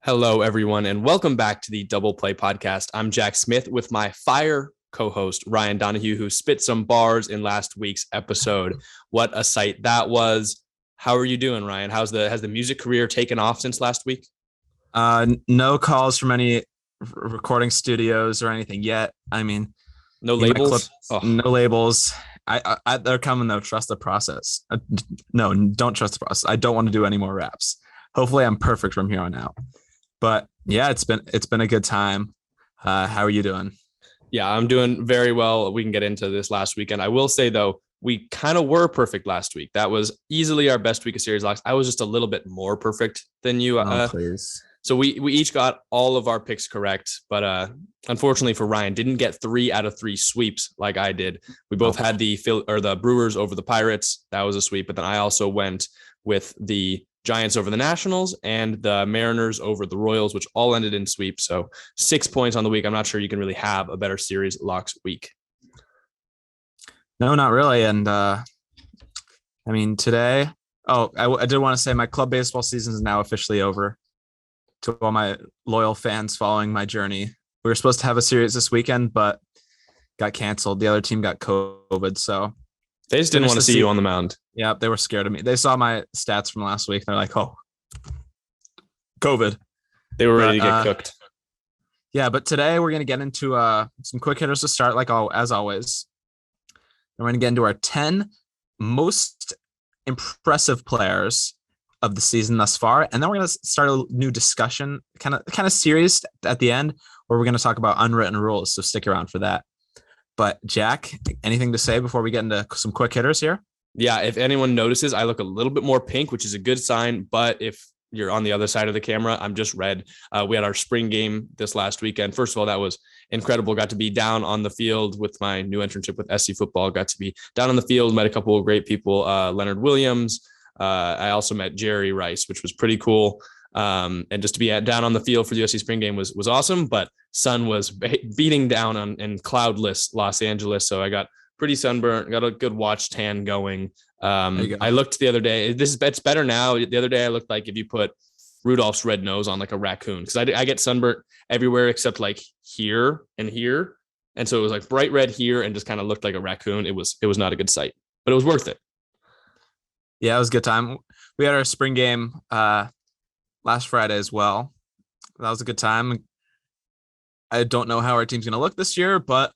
Hello, everyone, and welcome back to the Double Play Podcast. I'm Jack Smith with my fire co-host, Ryan Donahue, who spit some bars in last week's episode. What a sight that was. How are you doing, Ryan? Has the music career taken off since last week? No calls from any recording studios or anything yet. I mean, No labels? no labels. They're coming though. Trust the process. No, don't trust the process. I don't want to do any more raps. Hopefully, I'm perfect from here on out. But yeah, it's been a good time. How are you doing? Yeah, I'm doing very well. We can get into this last weekend. I will say though, we kind of were perfect last week. That was easily our best week of series locks. I was just a little bit more perfect than you. Oh, please. So we each got all of our picks correct, but unfortunately for Ryan, didn't get 3 out of 3 sweeps like I did. We both had the Brewers over the Pirates. That was a sweep, but then I also went with the Giants over the Nationals and the Mariners over the Royals, which all ended in sweeps. So 6 points on the week. I'm not sure you can really have a better series locks week. No, not really. And I mean, today, I did want to say my club baseball season is now officially over. To all my loyal fans following my journey, we were supposed to have a series this weekend, but got canceled. The other team got COVID, so they just didn't want to see you on the mound. Yeah, they were scared of me. They saw my stats from last week. They're like, "Oh, COVID." They were ready to get cooked. Yeah, but today we're gonna get into some quick hitters to start, as always. We're gonna get into our 10 most impressive players of the season thus far, and then we're going to start a new discussion, kind of series at the end, where we're going to talk about unwritten rules. So stick around for that. But Jack, anything to say before we get into some quick hitters here? Yeah, if anyone notices, I look a little bit more pink, which is a good sign. But if you're on the other side of the camera, I'm just red. We had our spring game this last weekend. First of all, that was incredible. Got to be down on the field with my new internship with SC Football. Got to be down on the field, met a couple of great people, Leonard Williams. I also met Jerry Rice, which was pretty cool. And just to be down on the field for the USC spring game was awesome, but sun was beating down in cloudless Los Angeles. So I got pretty sunburnt, got a good watch tan going. I looked the other day, it's better now. The other day I looked like if you put Rudolph's red nose on like a raccoon, because I get sunburnt everywhere except like here and here. And so it was like bright red here and just kind of looked like a raccoon. It was not a good sight, but it was worth it. Yeah, it was a good time. We had our spring game last Friday as well. That was a good time. I don't know how our team's going to look this year, but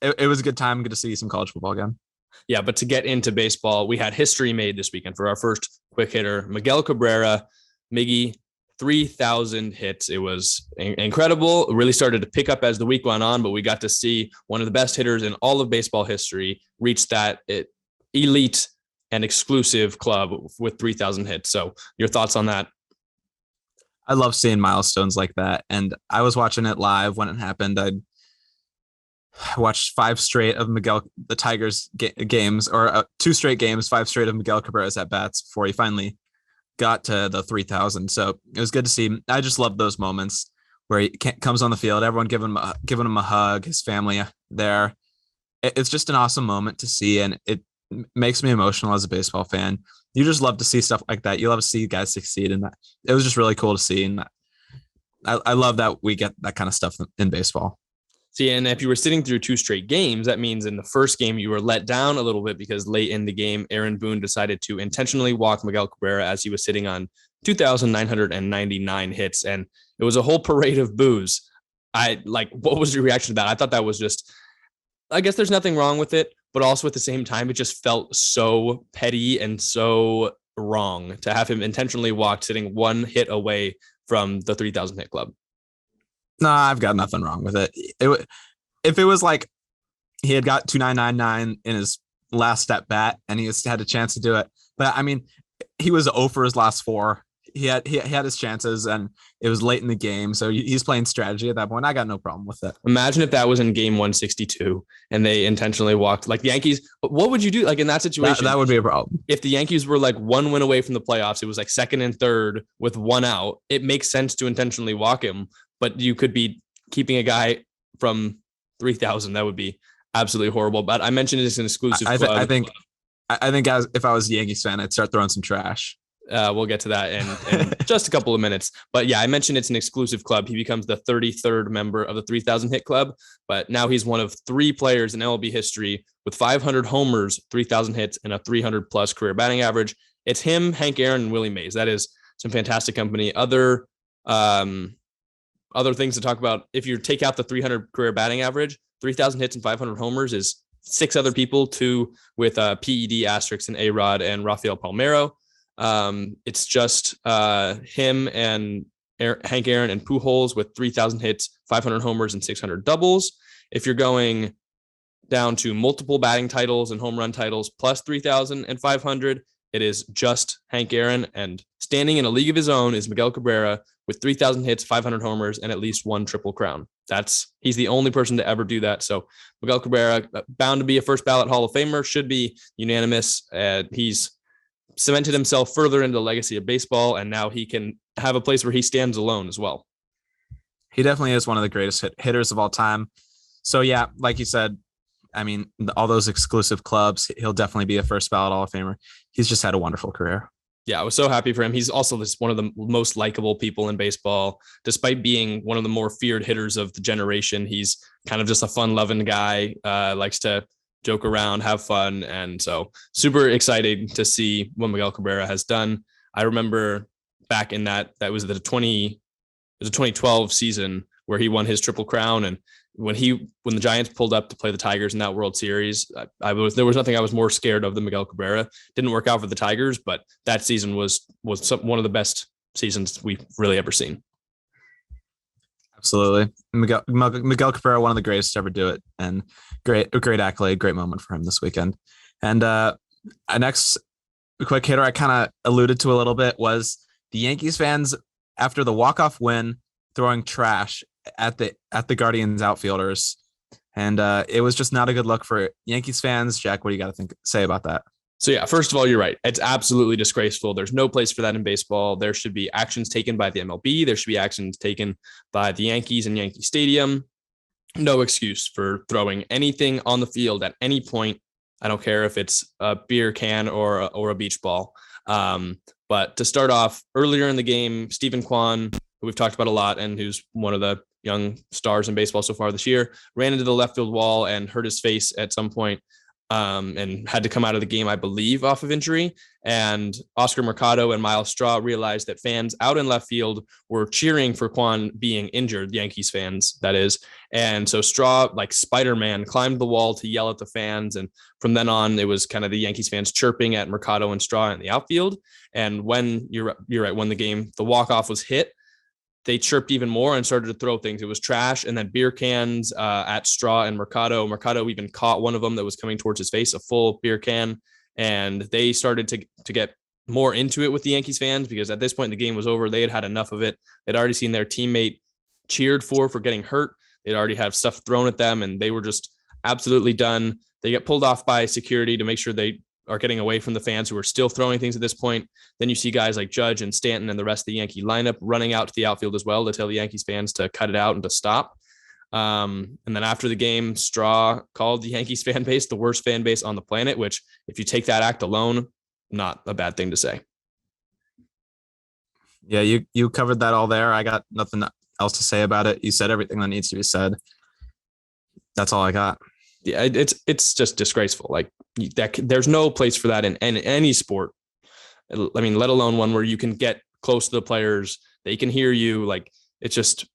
it was a good time. Good to see some college football again. Yeah, but to get into baseball, we had history made this weekend for our first quick hitter, Miguel Cabrera, Miggy, 3,000 hits. It was incredible. It really started to pick up as the week went on, but we got to see one of the best hitters in all of baseball history reach that elite and exclusive club with 3,000 hits. So your thoughts on that? I love seeing milestones like that. And I was watching it live when it happened. I watched 5 straight of the Tigers games, or 2 straight games, 5 straight of Miguel Cabrera's at bats before he finally got to the 3,000. So it was good to see. I just love those moments where he comes on the field, everyone giving him a hug, his family there. It's just an awesome moment to see. And it makes me emotional as a baseball fan. You just love to see stuff like that. You love to see guys succeed, and it was just really cool to see. And I love that we get that kind of stuff in baseball. See, and if you were sitting through 2 straight games, that means in the first game you were let down a little bit because late in the game, Aaron Boone decided to intentionally walk Miguel Cabrera as he was sitting on 2,999 hits, and it was a whole parade of boos. What was your reaction to that? I thought that was just, I guess there's nothing wrong with it, but also at the same time, it just felt so petty and so wrong to have him intentionally walk sitting 1 hit away from the 3,000 hit club. No, I've got nothing wrong with it. If it was like he had got 2,999 in his last at bat and he had a chance to do it, but I mean, he was 0 for his last 4. He had his chances, and it was late in the game, so he's playing strategy at that point. I got no problem with it. Imagine if that was in game 162 and they intentionally walked like the Yankees. What would you do like in that situation? That would be a problem. If the Yankees were like 1 win away from the playoffs, it was like second and third with 1 out. It makes sense to intentionally walk him, but you could be keeping a guy from 3,000. That would be absolutely horrible. But I mentioned it's an exclusive club. I think as if I was a Yankees fan, I'd start throwing some trash. We'll get to that in just a couple of minutes. But yeah, I mentioned it's an exclusive club. He becomes the 33rd member of the 3,000 hit club. But now he's one of 3 players in MLB history with 500 homers, 3,000 hits, and a 300 plus career batting average. It's him, Hank Aaron, and Willie Mays. That is some fantastic company. Other things to talk about. If you take out the 300 career batting average, 3,000 hits and 500 homers is 6 other people, 2 with PED asterisks and A-Rod and Rafael Palmeiro. It's just him and Hank Aaron and Pujols with 3,000 hits, 500 homers, and 600 doubles. If you're going down to multiple batting titles and home run titles plus 3,000 and 500, it is just Hank Aaron. And standing in a league of his own is Miguel Cabrera with 3,000 hits, 500 homers, and at least 1 triple crown. He's the only person to ever do that. So Miguel Cabrera, bound to be a first ballot Hall of Famer, should be unanimous. He's cemented himself further into the legacy of baseball, and now he can have a place where he stands alone as well. He definitely is one of the greatest hitters of all time. So yeah, like you said, I mean, all those exclusive clubs, he'll definitely be a first ballot Hall of Famer. He's just had a wonderful career. Yeah, I was so happy for him. He's also just one of the most likable people in baseball, despite being one of the more feared hitters of the generation. He's kind of just a fun-loving guy, likes to joke around, have fun. And so super excited to see what Miguel Cabrera has done. I remember back in that was the 2012 season where he won his Triple Crown. And when the Giants pulled up to play the Tigers in that World Series, there was nothing I was more scared of than Miguel Cabrera. Didn't work out for the Tigers, but that season was one of the best seasons we've really ever seen. Absolutely. Miguel Cabrera, one of the greatest to ever do it, and great accolade, great moment for him this weekend. And next quick hitter I kind of alluded to a little bit was the Yankees fans after the walk-off win throwing trash at the Guardians outfielders. And it was just not a good look for Yankees fans. Jack, what do you got to say about that? So yeah, first of all, you're right. It's absolutely disgraceful. There's no place for that in baseball. There should be actions taken by the MLB. There should be actions taken by the Yankees and Yankee Stadium. No excuse for throwing anything on the field at any point. I don't care if it's a beer can or a beach ball. But to start off, earlier in the game, Stephen Kwan, who we've talked about a lot and who's one of the young stars in baseball so far this year, ran into the left field wall and hurt his face at some point. And had to come out of the game, I believe, off of injury. And Oscar Mercado and Miles Straw realized that fans out in left field were cheering for Kwan being injured, Yankees fans, that is. And so Straw, like Spider-Man, climbed the wall to yell at the fans. And from then on, it was kind of the Yankees fans chirping at Mercado and Straw in the outfield. And when you're right, when the walk-off was hit, they chirped even more and started to throw things. It was trash and then beer cans at Straw and Mercado. Mercado even caught one of them that was coming towards his face, a full beer can. And they started to get more into it with the Yankees fans because at this point the game was over. They had enough of it. They'd already seen their teammate cheered for getting hurt. They'd already have stuff thrown at them and they were just absolutely done. They get pulled off by security to make sure they are getting away from the fans who are still throwing things at this point. Then you see guys like Judge and Stanton and the rest of the Yankee lineup running out to the outfield as well to tell the Yankees fans to cut it out and to stop. And then after the game, Straw called the Yankees fan base the worst fan base on the planet, which if you take that act alone, not a bad thing to say. Yeah, you covered that all there. I got nothing else to say about it. You said everything that needs to be said. That's all I got. Yeah, it's just disgraceful. Like there's no place for that in any sport. I mean, let alone one where you can get close to the players, they can hear you. Like it's just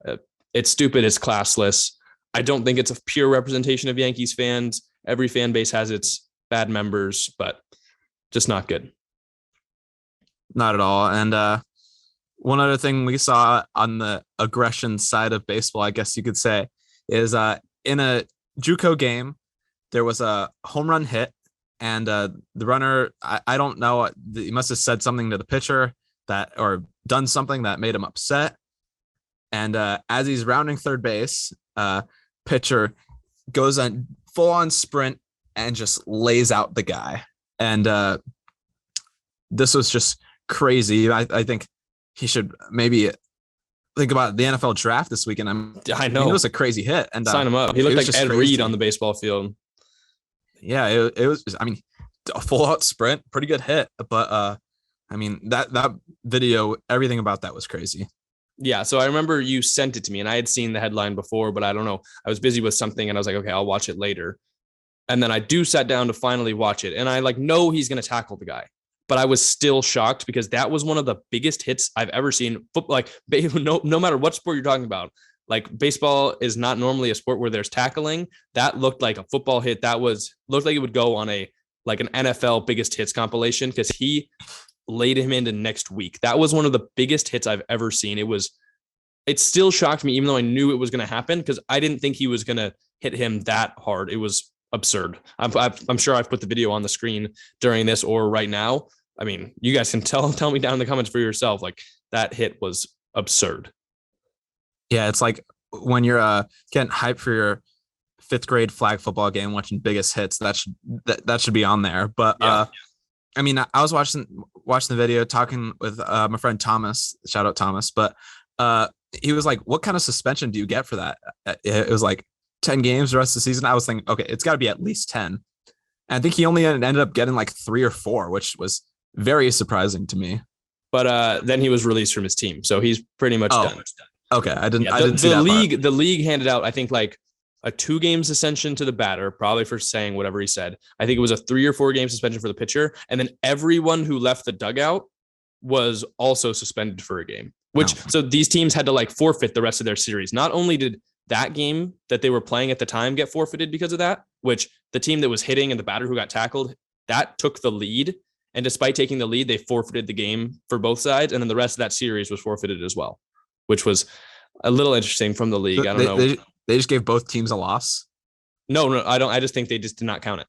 it's stupid. It's classless. I don't think it's a pure representation of Yankees fans. Every fan base has its bad members, but just not good. Not at all. And one other thing we saw on the aggression side of baseball, I guess you could say, is in a JUCO game, there was a home run hit, and the runner, I don't know, he must have said something to the pitcher or done something that made him upset. And as he's rounding third base, pitcher goes on full on sprint and just lays out the guy. And this was just crazy. I think he should maybe think about the NFL draft this weekend. I know it was a crazy hit, and sign him up. He looked like Ed Reed on the baseball field. Yeah, it was. I mean, a full out sprint, pretty good hit. But I mean, that video, everything about that was crazy. Yeah, so I remember you sent it to me, and I had seen the headline before, but I don't know. I was busy with something, and I was like, okay, I'll watch it later. And then I do sat down to finally watch it, and I know he's going to tackle the guy, but I was still shocked because that was one of the biggest hits I've ever seen. No matter what sport you're talking about, like baseball is not normally a sport where there's tackling. That looked like a football hit. Looked like it would go on an NFL biggest hits compilation because he laid him into next week. That was one of the biggest hits I've ever seen. It still shocked me, even though I knew it was going to happen, because I didn't think he was going to hit him that hard. It was absurd. I'm sure I've put the video on the screen during this or right now. I mean, you guys can tell me down in the comments for yourself. Like, that hit was absurd. Yeah, it's like when you're getting hyped for your 5th grade flag football game, watching biggest hits. That should be on there. But yeah. I mean, I was watching the video, talking with my friend Thomas. Shout out Thomas. But he was like, "What kind of suspension do you get for that?" It was like 10 games the rest of the season. I was thinking, okay, it's got to be at least 10. And I think he only ended up getting like 3 or 4, which was very surprising to me. But then he was released from his team, so he's pretty much done. Okay, I didn't see that part. The league handed out, I think, like a 2-game suspension to the batter, probably for saying whatever he said. I think it was a 3 or 4 game suspension for the pitcher, and then everyone who left the dugout was also suspended for a game. So these teams had to forfeit the rest of their series. Not only did that game that they were playing at the time get forfeited because of that, which the team that was hitting and the batter who got tackled, that took the lead. And despite taking the lead, they forfeited the game for both sides. And then the rest of that series was forfeited as well, which was a little interesting from the league. I don't know. They just gave both teams a loss? No, I don't. I just think they just did not count it.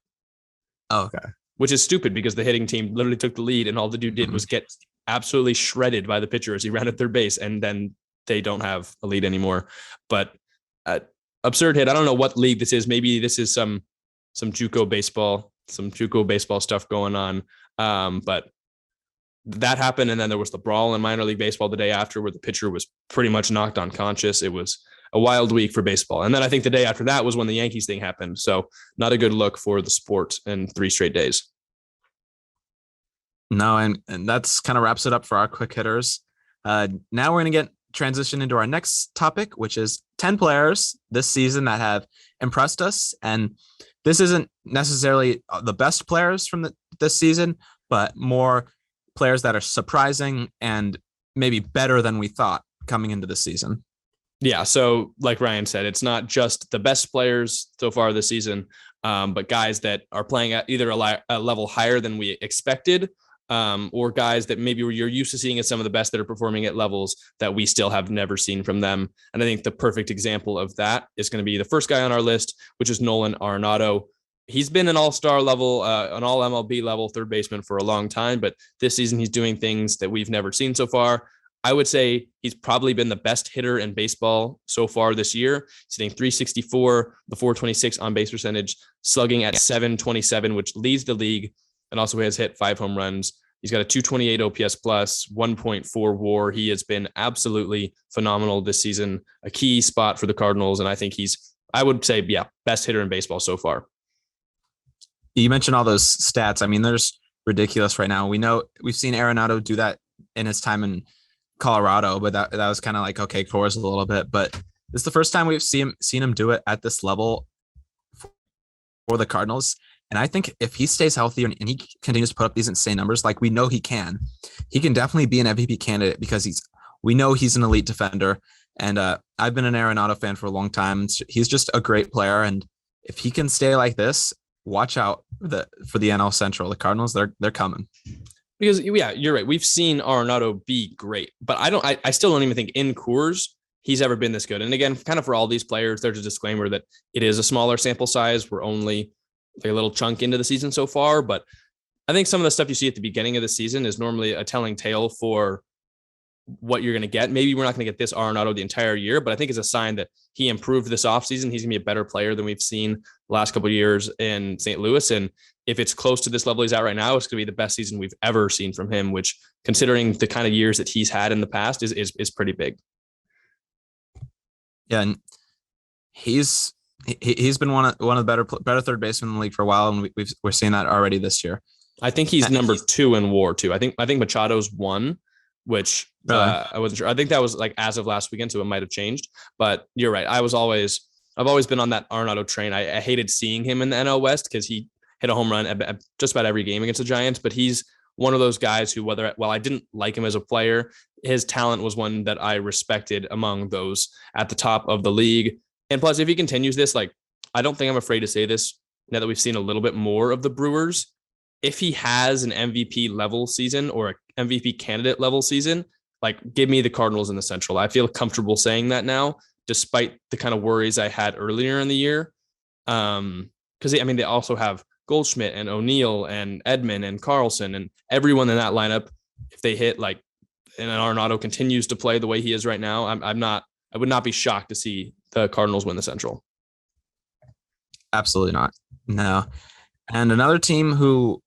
Oh, okay. Which is stupid because the hitting team literally took the lead, and all the dude did was get absolutely shredded by the pitcher as he ran at third base, and then they don't have a lead anymore. But absurd hit. I don't know what league this is. Maybe this is some JUCO baseball stuff going on. But that happened, and then there was the brawl in minor league baseball the day after, where the pitcher was pretty much knocked unconscious. It was a wild week for baseball. And then I think the day after that was when the Yankees thing happened. So not a good look for the sport in 3 straight days. No, and that's kind of wraps it up for our quick hitters. Now we're going to transition into our next topic, which is 10 players this season that have impressed us. And this isn't necessarily the best players from this season, but more players that are surprising and maybe better than we thought coming into the season. Yeah, so like Ryan said, it's not just the best players so far this season, but guys that are playing at either a level higher than we expected, or guys that maybe you're used to seeing as some of the best that are performing at levels that we still have never seen from them. And I think the perfect example of that is going to be the first guy on our list, which is Nolan Arenado. He's been an all-star level, an all MLB level third baseman for a long time, but this season he's doing things that we've never seen so far. I would say he's probably been the best hitter in baseball so far this year, sitting 364, the 426 on base percentage, slugging at 727, which leads the league, and also has hit 5 home runs. He's got a 228 OPS plus, 1.4 WAR. He has been absolutely phenomenal this season, a key spot for the Cardinals, and I think I would say, best hitter in baseball so far. You mentioned all those stats. I mean, they're just ridiculous right now. We've seen Arenado do that in his time in Colorado, but that was kind of like, okay, Coors a little bit, but this is the first time we've seen him do it at this level for the Cardinals. And I think if he stays healthy and he continues to put up these insane numbers, like we know he can definitely be an MVP candidate because we know he's an elite defender. And I've been an Arenado fan for a long time. He's just a great player. And if he can stay like this, watch out for the NL Central. The Cardinals, they're coming. Because you're right. We've seen Arenado be great, but I still don't even think in Coors he's ever been this good. And again, kind of for all these players, there's a disclaimer that it is a smaller sample size. We're only a little chunk into the season so far, but I think some of the stuff you see at the beginning of the season is normally a telling tale for what you're going to get. Maybe we're not going to get this Arenado the entire year, but I think it's a sign that he improved this offseason. He's going to be a better player than we've seen the last couple of years in St. Louis. And if it's close to this level he's at right now, it's going to be the best season we've ever seen from him, which, considering the kind of years that he's had in the past, is pretty big. Yeah, and he's been one of the better third basemen in the league for a while, and we're seeing that already this year. I think he's number 2 in WAR too. I think Machado's 1, which I wasn't sure. I think that was like as of last weekend, so it might have changed. But you're right. I've always been on that Arenado train. I hated seeing him in the NL West because he hit a home run at just about every game against the Giants. But he's one of those guys who, while I didn't like him as a player, his talent was one that I respected among those at the top of the league. And plus, if he continues this, like, I don't think I'm afraid to say this now that we've seen a little bit more of the Brewers. If he has an MVP level season or an MVP candidate level season, like, give me the Cardinals in the Central. I feel comfortable saying that now, despite the kind of worries I had earlier in the year. Because they also have Goldschmidt and O'Neill and Edman and Carlson and everyone in that lineup. If they hit, like, and Arenado continues to play the way he is right now, I would not be shocked to see the Cardinals win the Central. Absolutely not. No. And another team who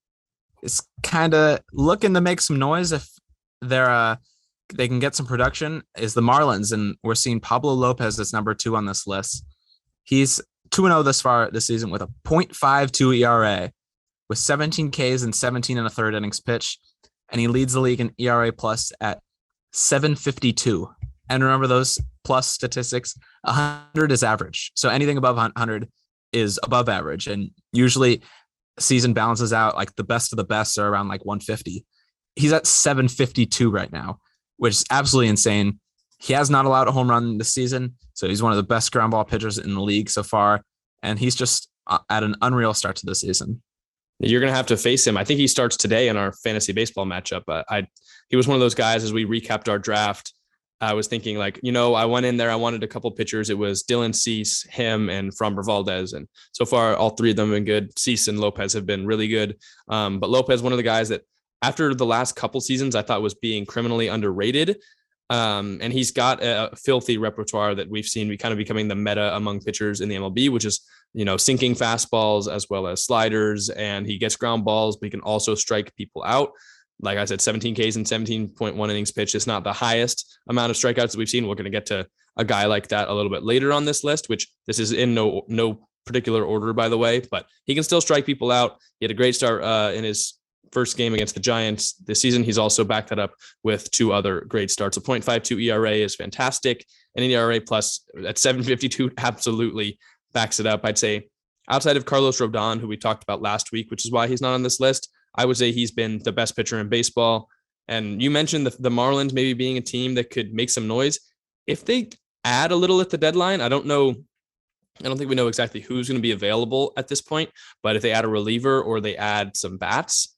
is kind of looking to make some noise if they can get some production is the Marlins, and we're seeing Pablo Lopez as number 2 on this list. He's 2-0 this far this season with a .52 ERA, with 17 Ks and 17 and a third innings pitched, and he leads the league in ERA plus at 7.52. And remember those plus statistics: 100 is average, so anything above 100 is above average, and usually season balances out. Like, the best of the best are around like 150. He's at 7.52 right now, which is absolutely insane. He has not allowed a home run this season, so he's one of the best ground ball pitchers in the league so far, and he's just at an unreal start to the season. You're going to have to face him. I think he starts today in our fantasy baseball matchup. He was one of those guys, as we recapped our draft, I was thinking, like, I went in there, I wanted a couple pitchers. It was Dylan Cease, him, and Framber Valdez. And so far, all 3 of them have been good. Cease and Lopez have been really good. But Lopez, one of the guys that after the last couple seasons, I thought was being criminally underrated. And he's got a filthy repertoire that we've seen kind of becoming the meta among pitchers in the MLB, which is, sinking fastballs as well as sliders. And he gets ground balls, but he can also strike people out. Like I said, 17 Ks and 17.1 innings pitched. It's not the highest amount of strikeouts that we've seen. We're going to get to a guy like that a little bit later on this list, which this is in no particular order, by the way, but he can still strike people out. He had a great start in his first game against the Giants this season. He's also backed that up with 2 other great starts. A .52 ERA is fantastic. And an ERA plus at 7.52 absolutely backs it up. I'd say outside of Carlos Rodon, who we talked about last week, which is why he's not on this list, I would say he's been the best pitcher in baseball. And you mentioned the Marlins maybe being a team that could make some noise. If they add a little at the deadline, I don't think we know exactly who's going to be available at this point, but if they add a reliever or they add some bats,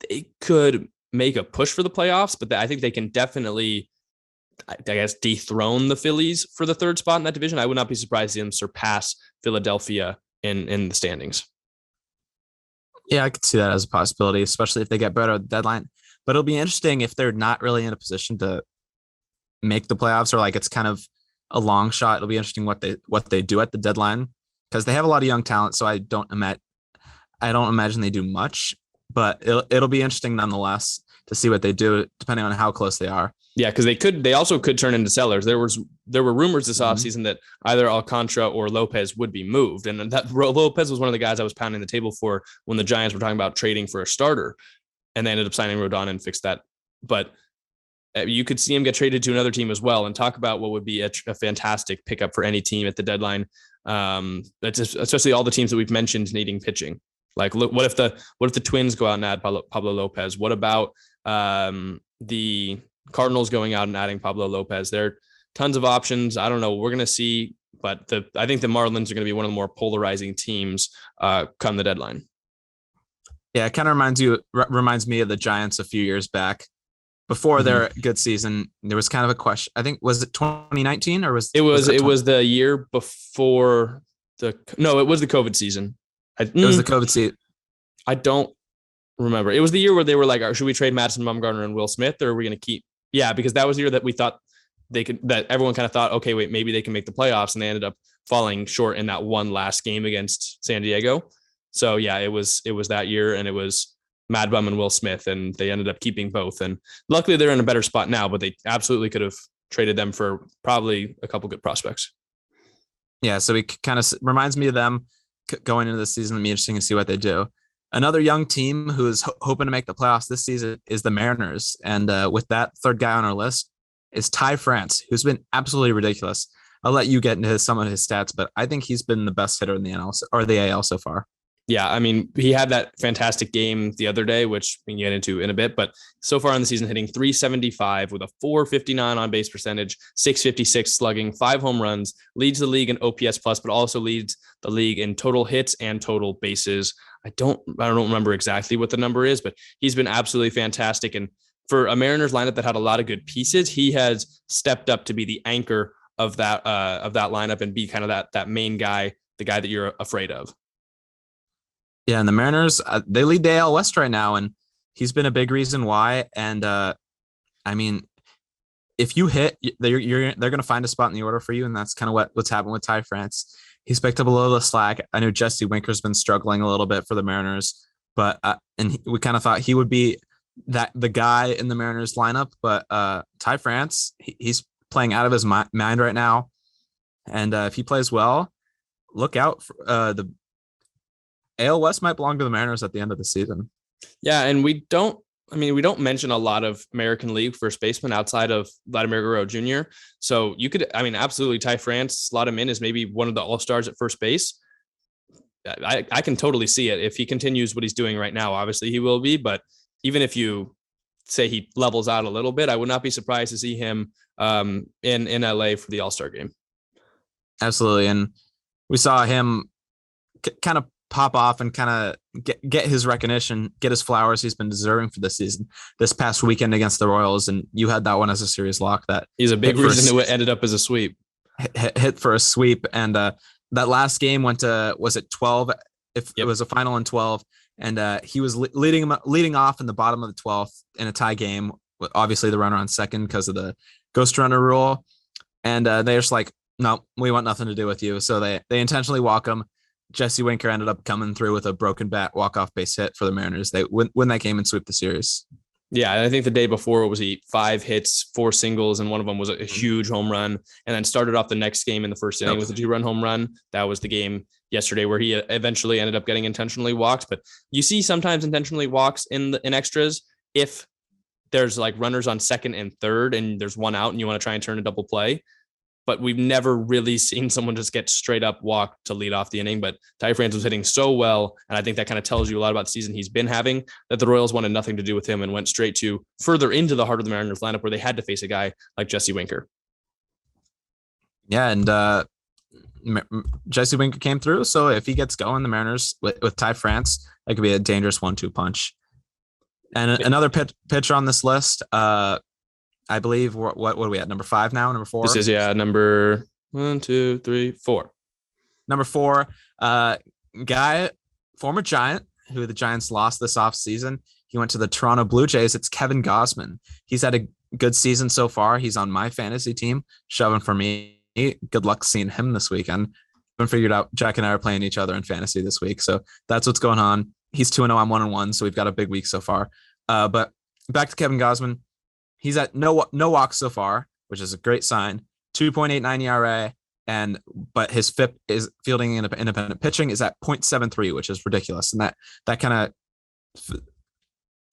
they could make a push for the playoffs. But I think they can definitely, I guess, dethrone the Phillies for the 3rd spot in that division. I would not be surprised to see them surpass Philadelphia in the standings. Yeah, I could see that as a possibility, especially if they get better at the deadline. But it'll be interesting if they're not really in a position to make the playoffs, or like it's kind of a long shot. It'll be interesting what they do at the deadline, because they have a lot of young talent. So I don't imagine they do much, but it'll be interesting nonetheless to see what they do, depending on how close they are. Yeah, because they also could turn into sellers. There were rumors this offseason that either Alcantara or Lopez would be moved. And that Lopez was one of the guys I was pounding the table for when the Giants were talking about trading for a starter. And they ended up signing Rodon and fixed that. But you could see him get traded to another team as well, and talk about what would be a fantastic pickup for any team at the deadline. That's especially all the teams that we've mentioned needing pitching. Like, look, what if the Twins go out and add Pablo Lopez? What about the Cardinals going out and adding Pablo Lopez? There are tons of options. I don't know. We're going to see, but I think the Marlins are going to be one of the more polarizing teams come the deadline. Yeah, it kind of reminds me of the Giants a few years back. Before their good season, there was kind of a question. I think, was it 2019 or was it was the year before it was the COVID season. It was the COVID season. I don't remember. It was the year where they were like, should we trade Madison Bumgarner and Will Smith, or are we going to keep? Yeah, because that was the year that we thought that everyone kind of thought, okay, wait, maybe they can make the playoffs, and they ended up falling short in that one last game against San Diego. So yeah, it was that year, and it was Mad Bum and Will Smith, and they ended up keeping both. And luckily they're in a better spot now, but they absolutely could have traded them for probably a couple good prospects. Yeah, so it kind of reminds me of them going into the season. It'll be interesting to see what they do. Another young team who is hoping to make the playoffs this season is the Mariners. And with that third guy on our list is Ty France, who's been absolutely ridiculous. I'll let you get into some of his stats, but I think he's been the best hitter in the NL or the AL so far. Yeah, I mean, he had that fantastic game the other day, which we can get into in a bit, but so far in the season, hitting 375 with a 459 on base percentage, 656 slugging, 5 home runs, leads the league in OPS plus, but also leads the league in total hits and total bases. I don't remember exactly what the number is, but he's been absolutely fantastic. And for a Mariners lineup that had a lot of good pieces, he has stepped up to be the anchor of that lineup and be kind of that main guy, the guy that you're afraid of. Yeah, and the Mariners, they lead the AL West right now, and he's been a big reason why. And I mean, if you hit, they're going to find a spot in the order for you, and that's kind of what's happened with Ty France. He's picked up a little of the slack. I know Jesse Winker's been struggling a little bit for the Mariners, but we kind of thought he would be the guy in the Mariners lineup. But Ty France, he's playing out of his mind right now, and if he plays well, look out for the AL West might belong to the Mariners at the end of the season. Yeah, and we don't mention a lot of American League first basemen outside of Vladimir Guerrero Jr. So you could, absolutely Ty France, slot him in as maybe one of the all-stars at first base. I can totally see it. If he continues what he's doing right now, obviously he will be, but even if you say he levels out a little bit, I would not be surprised to see him in LA for the All-Star game. Absolutely. And we saw him kind of pop off and kind of get his recognition, get his flowers he's been deserving for this season, this past weekend against the Royals. And you had that one as a serious lock. That he's a big reason it ended up as a sweep. Hit for a sweep. And that last game went to, was it 12? It was a final in 12. And he was leading off in the bottom of the 12th in a tie game. Obviously the runner on second because of the ghost runner rule. And they're just like, no, we want nothing to do with you. So they intentionally walk him. Jesse Winker ended up coming through with a broken bat walk-off base hit for the Mariners. They win that game and sweep the series. Yeah, and I think the day before was he 5 hits, 4 singles, and one of them was a huge home run. And then started off the next game in the first inning with a 2-run home run. That was the game yesterday where he eventually ended up getting intentionally walked. But you see sometimes intentionally walks in extras if there's like runners on second and third and there's one out and you want to try and turn a double play. But we've never really seen someone just get straight up walk to lead off the inning. But Ty France was hitting so well, and I think that kind of tells you a lot about the season he's been having, that the Royals wanted nothing to do with him and went straight to further into the heart of the Mariners lineup where they had to face a guy like Jesse Winker. Yeah, and Jesse Winker came through. So if he gets going, the Mariners with Ty France, that could be a dangerous 1-2 punch. And another pitcher on this list, I believe what are we at? Number 5 now? Number 4? This is number 1, 2, 3, 4. Number 4, guy, former Giant, who the Giants lost this offseason. He went to the Toronto Blue Jays. It's Kevin Gausman. He's had a good season so far. He's on my fantasy team, shoving for me. Good luck seeing him this weekend. I haven't figured out Jack and I are playing each other in fantasy this week. So that's what's going on. He's 2-0. I'm 1-1. So we've got a big week so far. But back to Kevin Gausman. He's at no walks so far, which is a great sign. 2.89 ERA, but his FIP is fielding independent pitching is at 0.73, which is ridiculous. And that kind of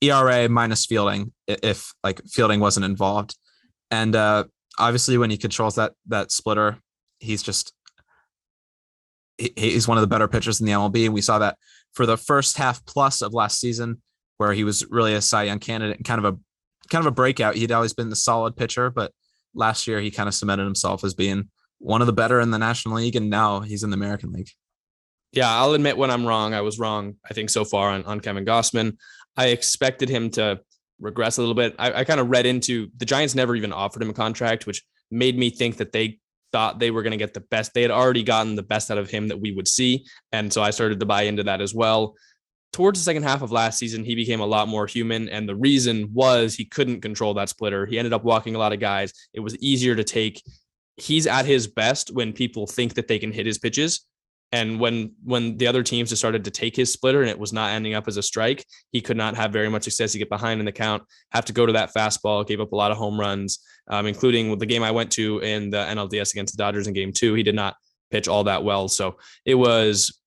ERA minus fielding, if like fielding wasn't involved. And obviously when he controls that splitter, he's one of the better pitchers in the MLB. And we saw that for the first half plus of last season, where he was really a Cy Young candidate and kind of a breakout. He'd always been the solid pitcher, but last year he kind of cemented himself as being one of the better in the National League, and now he's in the American League. Yeah, I'll admit when I'm wrong. I was wrong, I think, so far on Kevin Gausman. I expected him to regress a little bit. I kind of read into the Giants never even offered him a contract, which made me think that they thought they were going to get the best. They had already gotten the best out of him that we would see, and so I started to buy into that as well. Towards the second half of last season, he became a lot more human. And the reason was he couldn't control that splitter. He ended up walking a lot of guys. It was easier to take. He's at his best when people think that they can hit his pitches. And when the other teams just started to take his splitter and it was not ending up as a strike, he could not have very much success. He get behind in the count, have to go to that fastball, gave up a lot of home runs, including with the game I went to in the NLDS against the Dodgers in game 2. He did not pitch all that well. So it was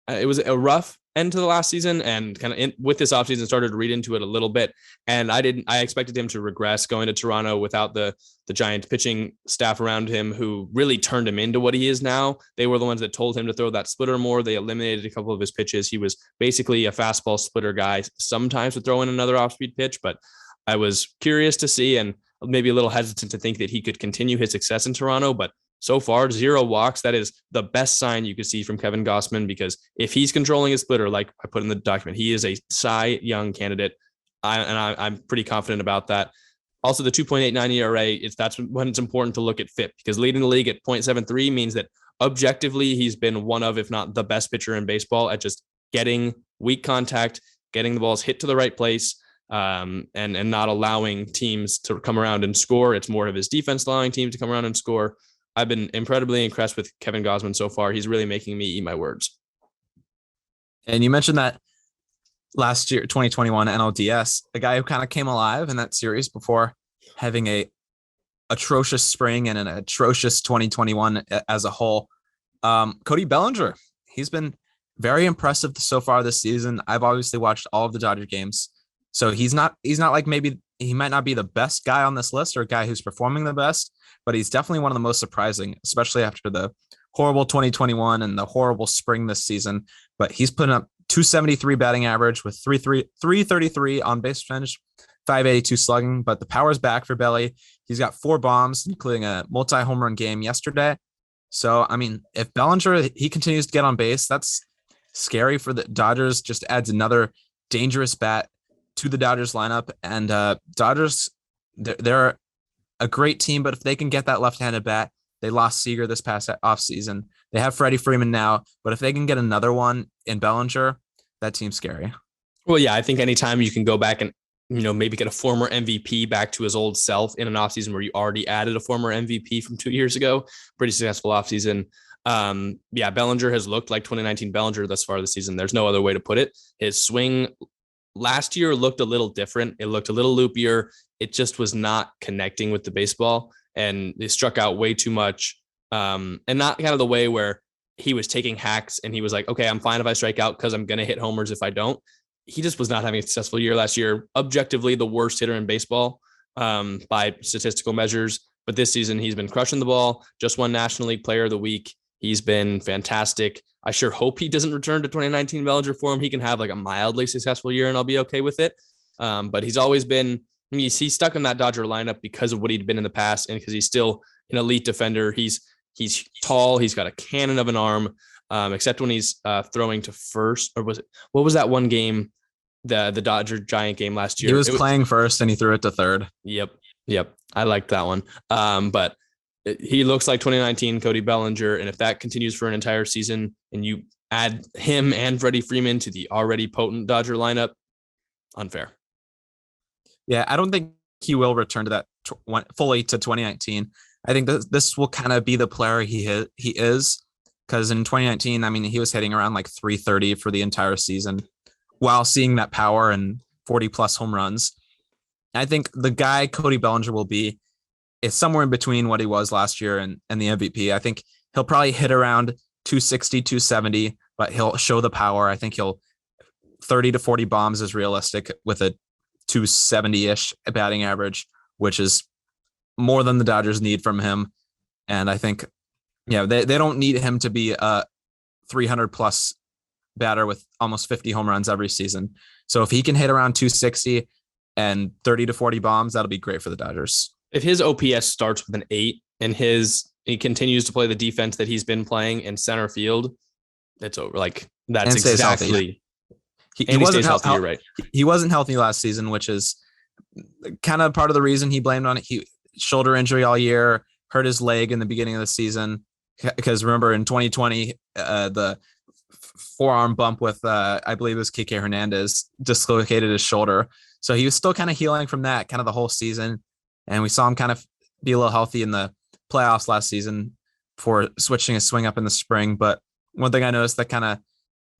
a rough end to the last season, and kind of with this offseason started to read into it a little bit. And I expected him to regress going to Toronto without the Giants pitching staff around him, who really turned him into what he is now. They were the ones that told him to throw that splitter more. They eliminated a couple of his pitches. He was basically a fastball splitter guy, sometimes would throw in another off-speed pitch, but I was curious to see, and maybe a little hesitant to think that he could continue his success in Toronto, but so far, 0 walks. That is the best sign you could see from Kevin Gausman, because if he's controlling his splitter, like I put in the document, he is a Cy Young candidate. I'm pretty confident about that. Also, the 2.89 ERA, that's when it's important to look at FIP, because leading the league at 0.73 means that objectively he's been one of, if not the best pitcher in baseball at just getting weak contact, getting the balls hit to the right place, and not allowing teams to come around and score. It's more of his defense allowing teams to come around and score. I've been incredibly impressed with Kevin Gausman so far. He's really making me eat my words. And you mentioned that last year, 2021 NLDS, a guy who kind of came alive in that series before having a atrocious spring and an atrocious 2021 as a whole. Cody Bellinger, he's been very impressive so far this season. I've obviously watched all of the Dodger games. So he's not like, maybe he might not be the best guy on this list or a guy who's performing the best, but he's definitely one of the most surprising, especially after the horrible 2021 and the horrible spring this season. But he's putting up 273 batting average with 333 on base percentage, 582 slugging, but the power's back for Belly. He's got 4 bombs, including a multi-home run game yesterday. So, I mean, if Bellinger, he continues to get on base, that's scary for the Dodgers. Just adds another dangerous bat to the Dodgers lineup. And Dodgers, they're a great team, but if they can get that left-handed bat, they lost Seager this past offseason. They have Freddie Freeman now, but if they can get another one in Bellinger, that team's scary. Well, yeah, I think anytime you can go back and, maybe get a former MVP back to his old self in an offseason where you already added a former MVP from 2 years ago, pretty successful offseason. Bellinger has looked like 2019 Bellinger thus far this season. There's no other way to put it. His swing last year looked a little different. It looked a little loopier. It just was not connecting with the baseball, and they struck out way too much. And not kind of the way where he was taking hacks and he was like, okay, I'm fine if I strike out because I'm going to hit homers if I don't. He just was not having a successful year last year. Objectively, the worst hitter in baseball by statistical measures. But this season, he's been crushing the ball. Just won National League Player of the Week. He's been fantastic. I sure hope he doesn't return to 2019 Bellinger form. He can have like a mildly successful year and I'll be okay with it. But he's always been, he's stuck in that Dodger lineup because of what he'd been in the past and because he's still an elite defender. He's tall. He's got a cannon of an arm, except when he's throwing to first. Or what was that one game, the Dodger Giant game last year? He was playing first and he threw it to third. Yep. I liked that one. But he looks like 2019 Cody Bellinger. And if that continues for an entire season and you add him and Freddie Freeman to the already potent Dodger lineup, unfair. Yeah, I don't think he will return to that fully to 2019. I think this will kind of be the player he is, because in 2019, I mean, he was hitting around like 330 for the entire season while seeing that power and 40 plus home runs. I think the guy Cody Bellinger will be is somewhere in between what he was last year and the MVP. I think he'll probably hit around 260, 270, but he'll show the power. I think 30 to 40 bombs is realistic with a 270-ish batting average, which is more than the Dodgers need from him. And I think, they don't need him to be a 300 plus batter with almost 50 home runs every season. So if he can hit around 260 and 30 to 40 bombs, that'll be great for the Dodgers. If his OPS starts with an 8 and he continues to play the defense that he's been playing in center field, it's over. Like that's exactly. He wasn't healthy. You're right. He wasn't healthy last season, which is kind of part of the reason he blamed on it. He shoulder injury all year, hurt his leg in the beginning of the season. Because remember in 2020, the forearm bump with I believe it was Kike Hernandez dislocated his shoulder. So he was still kind of healing from that kind of the whole season. And we saw him kind of be a little healthy in the playoffs last season before switching his swing up in the spring. But one thing I noticed that kind of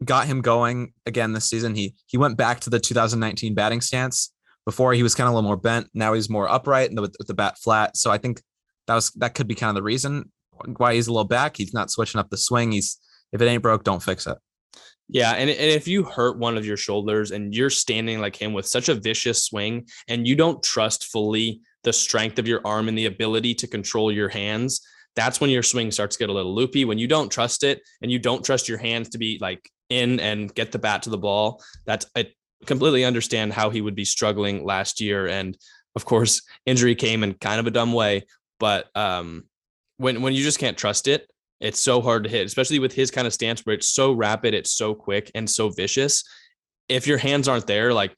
got him going again this season, he went back to the 2019 batting stance. Before he was kind of a little more bent. Now he's more upright and with the bat flat. So I think that could be kind of the reason why he's a little back. He's not switching up the swing. If it ain't broke, don't fix it. Yeah, and if you hurt one of your shoulders and you're standing like him with such a vicious swing and you don't trust fully the strength of your arm and the ability to control your hands, that's when your swing starts to get a little loopy. When you don't trust it and you don't trust your hands to be like in and get the bat to the ball, I completely understand how he would be struggling last year. And of course, injury came in kind of a dumb way, but when you just can't trust it, it's so hard to hit, especially with his kind of stance where it's so rapid, it's so quick and so vicious. If your hands aren't there, like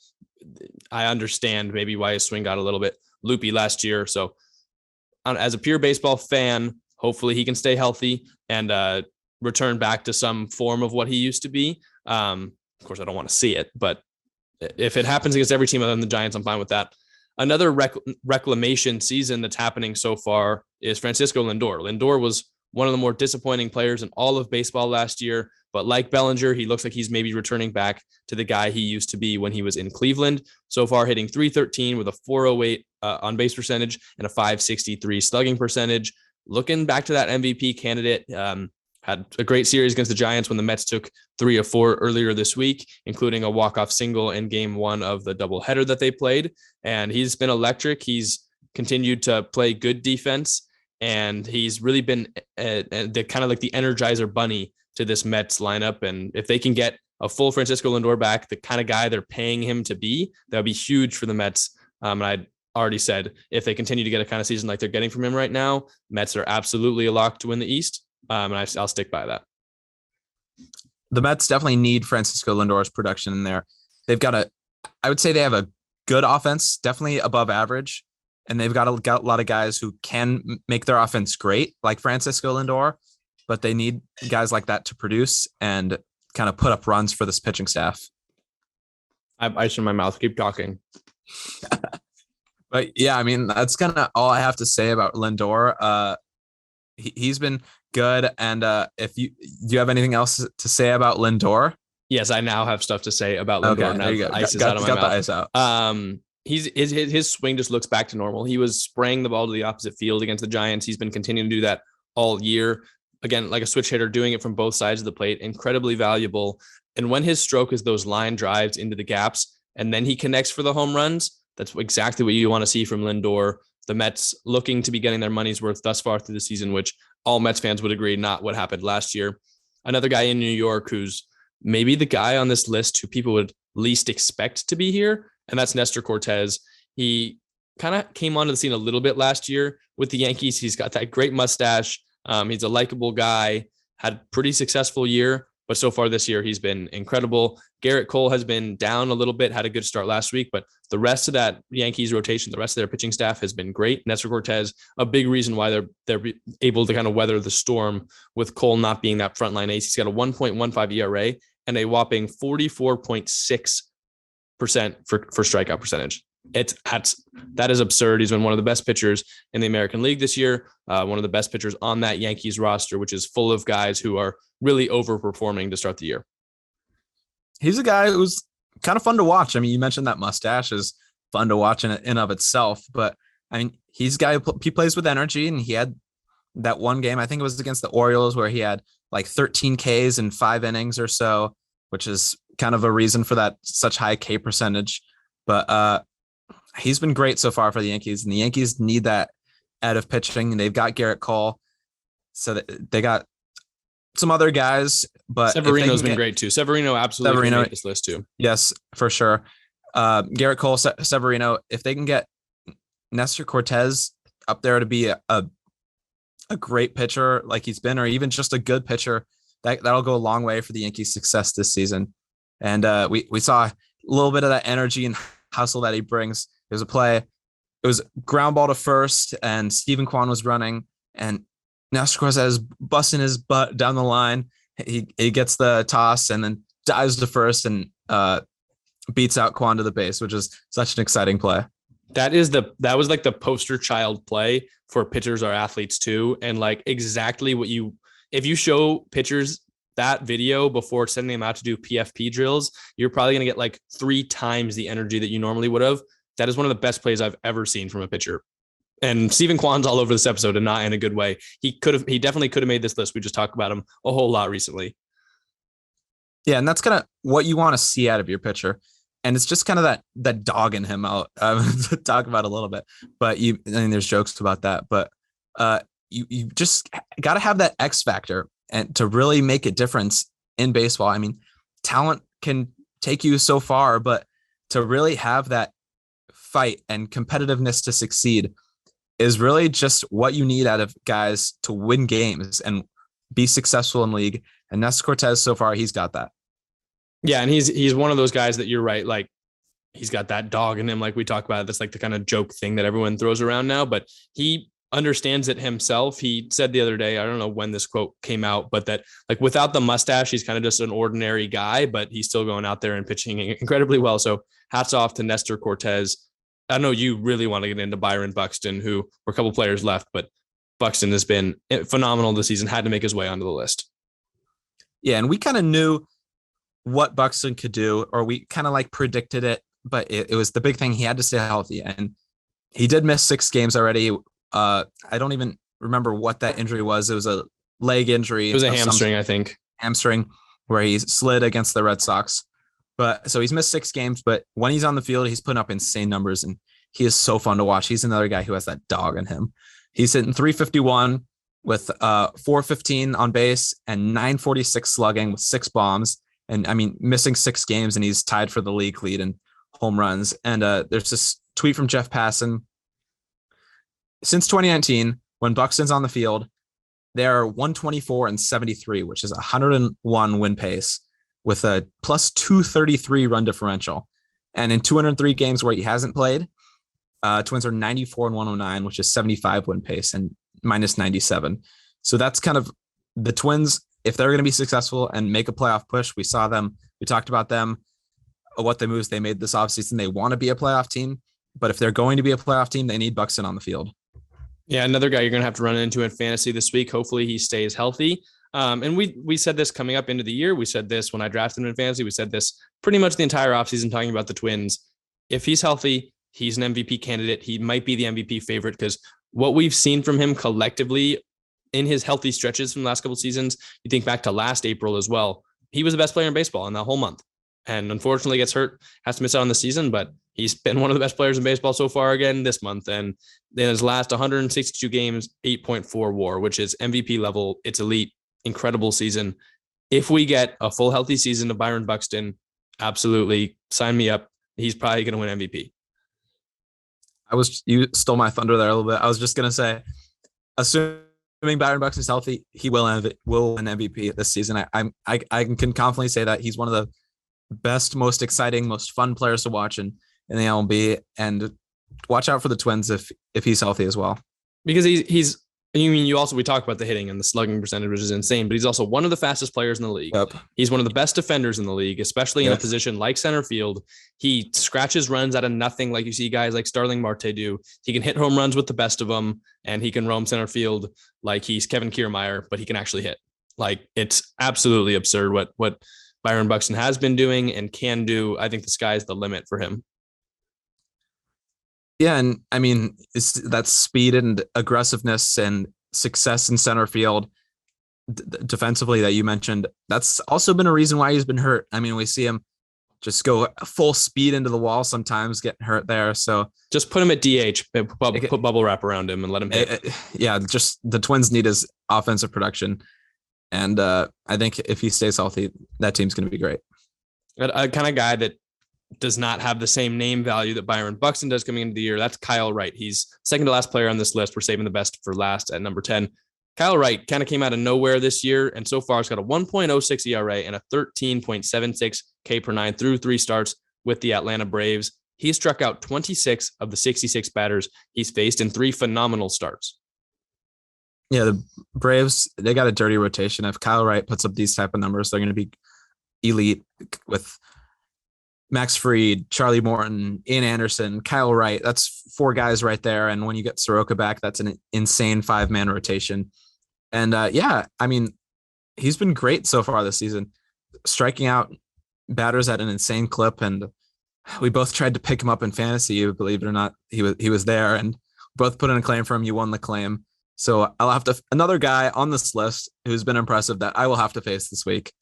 I understand maybe why his swing got a little bit loopy last year. So as a pure baseball fan, hopefully he can stay healthy and return back to some form of what he used to be. Of course, I don't want to see it, but if it happens against every team other than the Giants, I'm fine with that. Another reclamation season that's happening so far is Francisco Lindor. Lindor was one of the more disappointing players in all of baseball last year, but like Bellinger, he looks like he's maybe returning back to the guy he used to be when he was in Cleveland. So far, hitting .313 with a .408 on base percentage and a .563 slugging percentage. Looking back to that MVP candidate, had a great series against the Giants when the Mets took 3 of 4 earlier this week, including a walk-off single in game 1 of the doubleheader that they played. And he's been electric. He's continued to play good defense, and he's really been the kind of like the Energizer bunny to this Mets lineup. And if they can get a full Francisco Lindor back, the kind of guy they're paying him to be, that would be huge for the Mets. And I already said, if they continue to get a kind of season like they're getting from him right now, Mets are absolutely a lock to win the East. And I'll stick by that. The Mets definitely need Francisco Lindor's production in there. They've got I would say they have a good offense, definitely above average. And they've got a lot of guys who can make their offense great, like Francisco Lindor, but they need guys like that to produce and kind of put up runs for this pitching staff. I have ice in my mouth. Keep talking. But yeah, I mean, that's kind of all I have to say about Lindor. He's been good. And if do you have anything else to say about Lindor? Yes, I now have stuff to say about Lindor. Okay, now the ice is out of my mouth. The ice out. His swing just looks back to normal. He was spraying the ball to the opposite field against the Giants. He's been continuing to do that all year. Again, like a switch hitter, doing it from both sides of the plate, incredibly valuable. And when his stroke is those line drives into the gaps, and then he connects for the home runs, that's exactly what you want to see from Lindor. The Mets looking to be getting their money's worth thus far through the season, which all Mets fans would agree not what happened last year. Another guy in New York who's maybe the guy on this list who people would least expect to be here, and that's Nestor Cortez. He kind of came onto the scene a little bit last year with the Yankees. He's got that great mustache. He's a likable guy, had a pretty successful year, but so far this year, he's been incredible. Garrett Cole has been down a little bit, had a good start last week, but the rest of that Yankees rotation, the rest of their pitching staff has been great. Nestor Cortez, a big reason why they're able to kind of weather the storm with Cole not being that frontline ace. He's got a 1.15 ERA and a whopping 44.6% for strikeout percentage. That is absurd. He's been one of the best pitchers in the American League this year, one of the best pitchers on that Yankees roster, which is full of guys who are really overperforming to start the year. He's a guy who's kind of fun to watch. I mean, you mentioned that mustache is fun to watch in and of itself, but I mean, he's a guy he plays with energy, and he had that one game, I think it was against the Orioles, where he had like 13 Ks in 5 innings or so, which is kind of a reason for that such high K percentage. But he's been great so far for the Yankees, and the Yankees need that out of pitching, and they've got Garrett Cole. So they got some other guys, but Severino's been great too. Severino absolutely can make this list too. Yes, for sure. Garrett Cole, Severino, if they can get Nestor Cortez up there to be a great pitcher like he's been, or even just a good pitcher, that'll go a long way for the Yankees' success this season. And we saw a little bit of that energy and hustle that he brings. There's a play. It was ground ball to first, and Stephen Kwan was running, and Nestor Cortez busting his butt down the line. He gets the toss and then dives to first and beats out Kwan to the base, which is such an exciting play. That was like the poster child play for pitchers or athletes too. And like exactly if you show pitchers that video before sending them out to do PFP drills, you're probably going to get like 3 times the energy that you normally would have. That is one of the best plays I've ever seen from a pitcher. And Stephen Kwan's all over this episode, and not in a good way. He definitely could have made this list. We just talked about him a whole lot recently. Yeah, and that's kind of what you want to see out of your pitcher. And it's just kind of that dog in him out to talk about a little bit. But there's jokes about that. But you just got to have that X factor and to really make a difference in baseball. I mean, talent can take you so far, but to really have that fight and competitiveness to succeed is really just what you need out of guys to win games and be successful in league. And Nestor Cortez, so far, he's got that. Yeah, and he's one of those guys that you're right. Like, he's got that dog in him, like we talk about. That's like the kind of joke thing that everyone throws around now, but he understands it himself. He said the other day, I don't know when this quote came out, but that like without the mustache, he's kind of just an ordinary guy, but he's still going out there and pitching incredibly well. So hats off to Nestor Cortez. I know you really want to get into Byron Buxton, who were a couple players left, but Buxton has been phenomenal this season, had to make his way onto the list. Yeah, and we kind of knew what Buxton could do, or we kind of like predicted it, but it was the big thing. He had to stay healthy, and he did miss 6 games already. I don't even remember what that injury was. It was a leg injury. It was a hamstring, I think. Hamstring, where he slid against the Red Sox. But so he's missed 6 games, but when he's on the field, he's putting up insane numbers, and he is so fun to watch. He's another guy who has that dog in him. He's hitting .351 with .415 on base and .946 slugging with 6 bombs. And I mean, missing 6 games, and he's tied for the league lead in home runs. And there's this tweet from Jeff Passan. Since 2019, when Buxton's on the field, they're 124 and 73, which is 101 win pace with a plus 233 run differential. And in 203 games where he hasn't played, Twins are 94 and 109, which is 75 win pace and minus 97. So that's kind of the Twins. If they're going to be successful and make a playoff push, we saw them, we talked about them, what the moves they made this offseason. They want to be a playoff team, but if they're going to be a playoff team, they need Buxton on the field. Yeah, another guy you're going to have to run into in fantasy this week. Hopefully he stays healthy. And we said this coming up into the year. We said this when I drafted him in fantasy. We said this pretty much the entire offseason talking about the Twins. If he's healthy, he's an MVP candidate. He might be the MVP favorite because what we've seen from him collectively in his healthy stretches from the last couple of seasons, you think back to last April as well, he was the best player in baseball in that whole month. And unfortunately gets hurt, has to miss out on the season, but he's been one of the best players in baseball so far again this month. And in his last 162 games, 8.4 WAR, which is MVP level. It's elite, incredible season. If we get a full healthy season of Byron Buxton, absolutely sign me up. He's probably going to win MVP. You stole my thunder there a little bit. I was just going to say, assuming Byron Buxton's healthy, he will win MVP this season. I can confidently say that he's one of the best, most exciting, most fun players to watch in the MLB, and watch out for the Twins if he's healthy as well. Because he's we talk about the hitting and the slugging percentage, which is insane, but he's also one of the fastest players in the league. Yep. He's one of the best defenders in the league, especially in a position like center field. He scratches runs out of nothing, like you see guys like Starling Marte do. He can hit home runs with the best of them, and he can roam center field like he's Kevin Kiermaier, but he can actually hit. Like, it's absolutely absurd what Byron Buxton has been doing and can do. I think the sky's the limit for him. Yeah, and I mean, it's that speed and aggressiveness and success in center field defensively that you mentioned. That's also been a reason why he's been hurt. I mean, we see him just go full speed into the wall sometimes, getting hurt there. So just put him at DH, put bubble wrap around him and let him hit. Yeah, just the Twins need his offensive production. And I think if he stays healthy, that team's going to be great. A kind of guy that does not have the same name value that Byron Buxton does coming into the year. That's Kyle Wright. He's second to last player on this list. We're saving the best for last at number 10. Kyle Wright kind of came out of nowhere this year, and so far has got a 1.06 ERA and a 13.76 K per 9 through 3 starts with the Atlanta Braves. He struck out 26 of the 66 batters he's faced in 3 phenomenal starts. Yeah, the Braves, they got a dirty rotation. If Kyle Wright puts up these type of numbers, they're going to be elite with Max Fried, Charlie Morton, Ian Anderson, Kyle Wright. That's 4 guys right there. And when you get Soroka back, that's an insane 5-man rotation. And yeah, I mean, he's been great so far this season, striking out batters at an insane clip. And we both tried to pick him up in fantasy, believe it or not. He was there, and both put in a claim for him. You won the claim. So I'll have to, another guy on this list who's been impressive that I will have to face this week.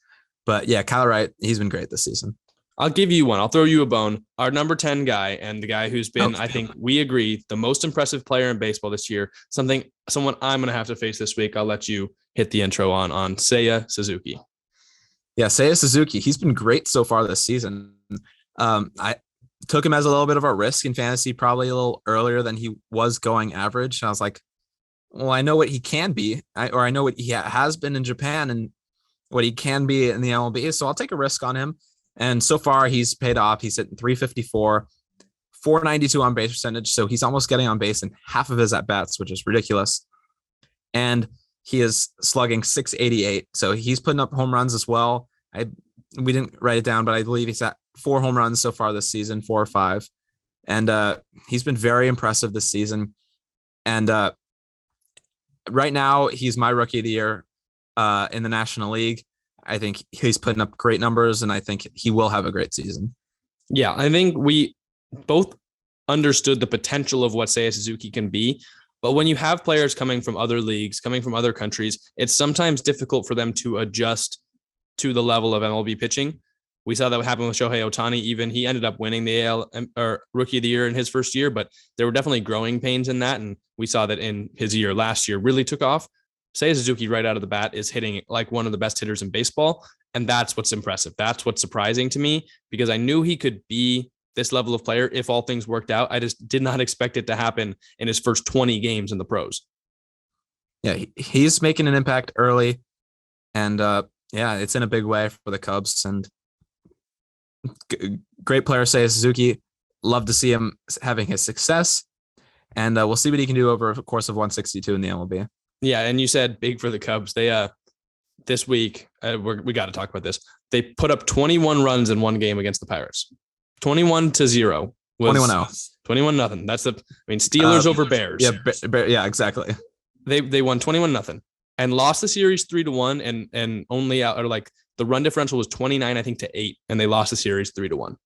But yeah, Kyle Wright, he's been great this season. I'll give you one. I'll throw you a bone. Our number 10 guy and the guy who's been, I think we agree, the most impressive player in baseball this year. Someone I'm going to have to face this week. I'll let you hit the intro on Seiya Suzuki. Yeah, Seiya Suzuki. He's been great so far this season. I took him as a little bit of a risk in fantasy, probably a little earlier than he was going average. I was like, well, I know what he can be, I know what he has been in Japan and what he can be in the MLB. So I'll take a risk on him. And so far, he's paid off. He's hitting 354, 492 on base percentage. So he's almost getting on base in half of his at-bats, which is ridiculous. And he is slugging 688. So he's putting up home runs as well. We didn't write it down, but I believe he's at 4 home runs so far this season, 4 or 5. And he's been very impressive this season. And right now, he's my rookie of the year in the National League. I think he's putting up great numbers, and I think he will have a great season. Yeah, I think we both understood the potential of what Seiya Suzuki can be. But when you have players coming from other leagues, coming from other countries, it's sometimes difficult for them to adjust to the level of MLB pitching. We saw that happen with Shohei Ohtani. Even he ended up winning the AL or Rookie of the Year in his first year, but there were definitely growing pains in that. And we saw that in his year last year really took off. Seiya Suzuki right out of the bat is hitting like one of the best hitters in baseball. And that's what's impressive. That's what's surprising to me because I knew he could be this level of player if all things worked out. I just did not expect it to happen in his first 20 games in the pros. Yeah, he's making an impact early. And yeah, it's in a big way for the Cubs. And great player, Seiya Suzuki. Love to see him having his success. And we'll see what he can do over the course of 162 in the MLB. Yeah, and you said big for the Cubs. They this week we got to talk about this. They put up 21 runs in one game against the Pirates. 21-0. 21-0. 21-0. That's Steelers over Bears. Yeah, exactly. They won 21-0 and lost the series 3-1 and only out or like the run differential was 29 I think to 8 and they lost the series 3-1.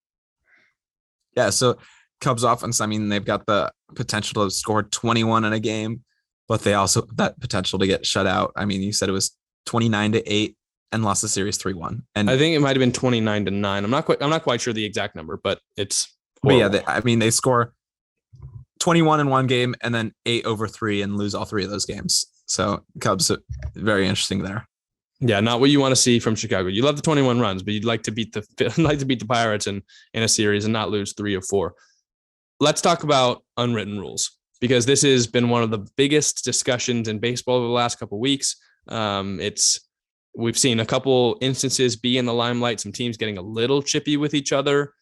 Yeah, so Cubs offense, they've got the potential to score 21 in a game. But they also have that potential to get shut out. You said it was 29-8 and lost the series 3-1. And I think it might have been 29-9. I'm not quite sure the exact number, but it's horrible. But yeah, they score 21 in one game and then 8 over 3 and lose all 3 of those games. So Cubs very interesting there. Yeah, not what you want to see from Chicago. You love the 21 runs, but you'd like to beat the Pirates in a series and not lose 3 of 4. Let's talk about unwritten rules. Because this has been one of the biggest discussions in baseball over the last couple of weeks. We've seen a couple instances be in the limelight, some teams getting a little chippy with each other.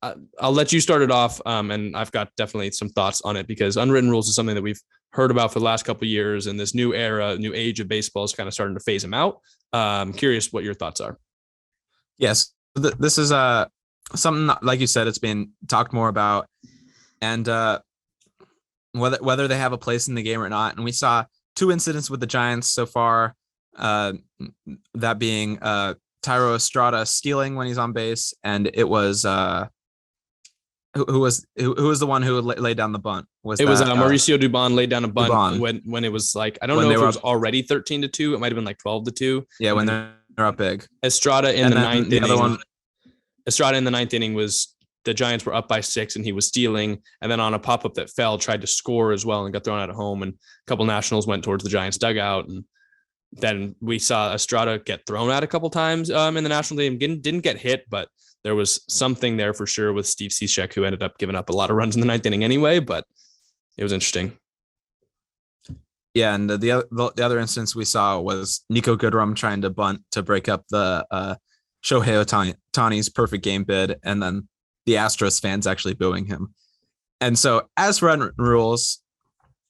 I'll let you start it off, and I've got definitely some thoughts on it because unwritten rules is something that we've heard about for the last couple of years, and this new era, new age of baseball is kind of starting to phase them out. I'm curious what your thoughts are. Yes, this is something like you said, it's been talked more about, and whether they have a place in the game or not. And we saw 2 incidents with the Giants so far, that being Tyro Estrada stealing when he's on base, and it was who was the one who laid down the bunt? It was Mauricio Dubon laid down a bunt when it was like I don't know if it was already 13-2. It might have been like 12-2. Yeah, when they're up big. Estrada in the ninth inning. Estrada in the ninth inning was. The Giants were up by 6 and he was stealing. And then on a pop-up that fell, tried to score as well and got thrown out of home. And a couple Nationals went towards the Giants dugout. And then we saw Estrada get thrown out a couple times in the national game. Didn't get hit, but there was something there for sure with Steve Cishek, who ended up giving up a lot of runs in the ninth inning anyway, but it was interesting. Yeah, and the other instance we saw was Nico Goodrum trying to bunt to break up the Shohei Ohtani's perfect game bid, and then the Astros fans actually booing him. And so as for unwritten rules,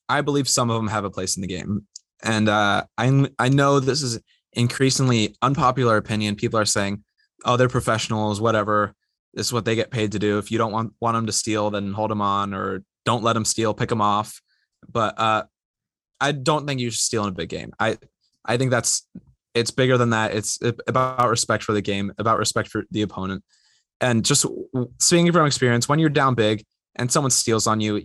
I believe some of them have a place in the game. And I know this is increasingly unpopular opinion. People are saying, oh, they're professionals, whatever. This is what they get paid to do. If you don't want them to steal, then hold them on, or don't let them steal, pick them off. But I don't think you should steal in a big game. I think it's bigger than that. It's about respect for the game, about respect for the opponent. And just speaking from experience, when you're down big and someone steals on you,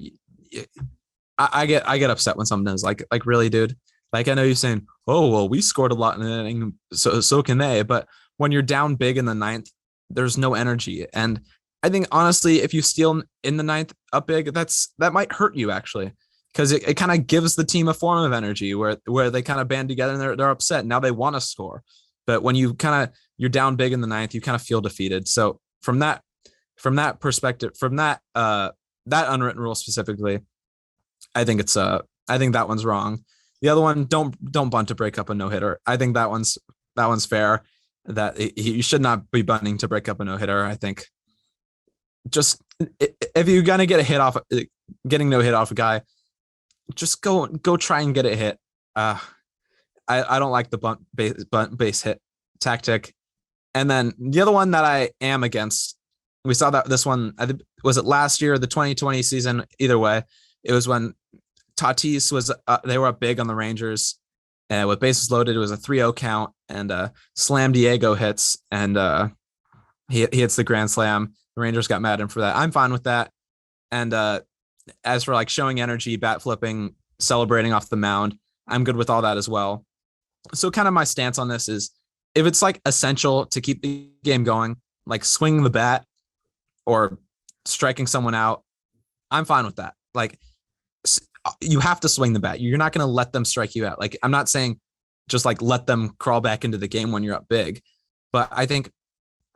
I get upset when someone does. Like really, dude. Like I know you're saying, oh well, we scored a lot in an inning, so can they. But when you're down big in the ninth, there's no energy. And I think honestly, if you steal in the ninth up big, that might hurt you actually, because it kind of gives the team a form of energy where they kind of band together and they're upset. Now they want to score. But when you're down big in the ninth, you kind of feel defeated. So from that perspective, from that unwritten rule specifically, I think that one's wrong. The other one, don't bunt to break up a no-hitter. I think that one's fair. That you should not be bunting to break up a no-hitter. I think just if you're gonna get a hit off, getting no hit off a guy, just go try and get a hit. I don't like the bunt base hit tactic. And then the other one that I am against, we saw that this one, I think, was it last year, the 2020 season? Either way, it was when Tatis was they were up big on the Rangers, and with bases loaded, it was a 3-0 count, and Slam Diego hits, and he hits the grand slam. The Rangers got mad at him for that. I'm fine with that. And as for like showing energy, bat flipping, celebrating off the mound, I'm good with all that as well. So kind of my stance on this is, if it's like essential to keep the game going, like swinging the bat or striking someone out, I'm fine with that. Like, you have to swing the bat. You're not going to let them strike you out. Like, I'm not saying just like let them crawl back into the game when you're up big, but I think